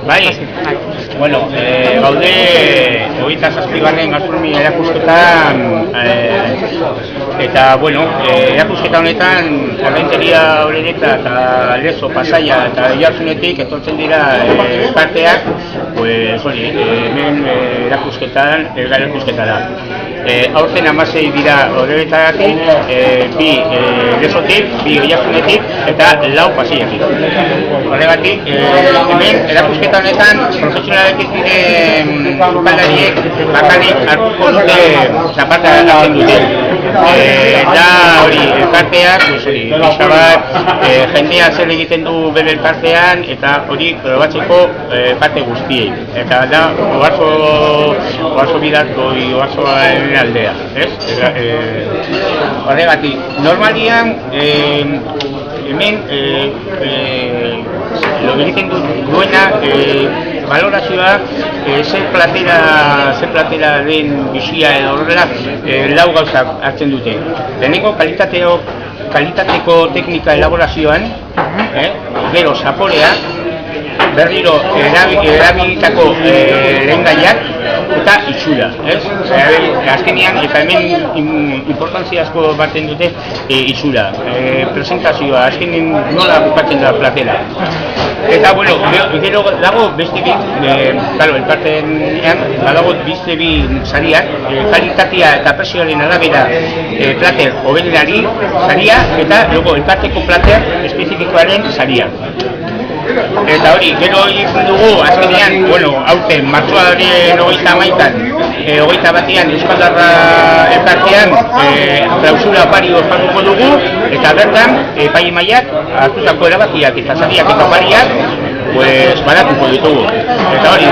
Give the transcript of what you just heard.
Bai, bueno, gaude 27. gastronomia erakusketan eta, bueno, erakusketa honetan Errenteria Orereta eta Lezo, Pasaia eta Oiartzunetik etortzen dira parteak, pues, hemen erakusketara. Aurten 16 dira Oreretatik, 2 Lezotik, 2 Oiartzunetik eta 4 Pasaiatik. Horregatik, hemen erakusketa honetan profesionaletik diren sukaldariek bakarrik hartuko dute parte hartzen dute. Da hori elkarteak, pixka bat, jendea zer egiten du bere elkartean eta hori probatzeko parte guztiei. Eta da oarzo bidazko oarzoaren aldea, ez? Horregatik, normalian hemen lo egiten duena valorazioa zer platera den bizia edo horrela 4 gauzak hartzen dute. Lehenengo kalitateko teknika elaborazioan, gero zaporea, berriro erabilitako lehengaiak eta itxura, ez? Azkenean, eta hemen importantzia asko baten dute itxura, presentazioa, azkenean nola bukatzen da platera. Eta, bueno, gero dago beste bi, elkartean badago beste bi sariak, kalitatea eta presioaren arabera plater hoberenari saria eta luego elkarteko plater espezifikoaren saria. Eta hori, gero egin dugu, azkenean, bueno, aurten, martxoaren 21an Euskaldarra elkartean klausura opari ospatuko dugu, eta bertan, epaimahaiak hartutako erabakiak eta sariak eta opariak, banatuko ditugu. Eta hori,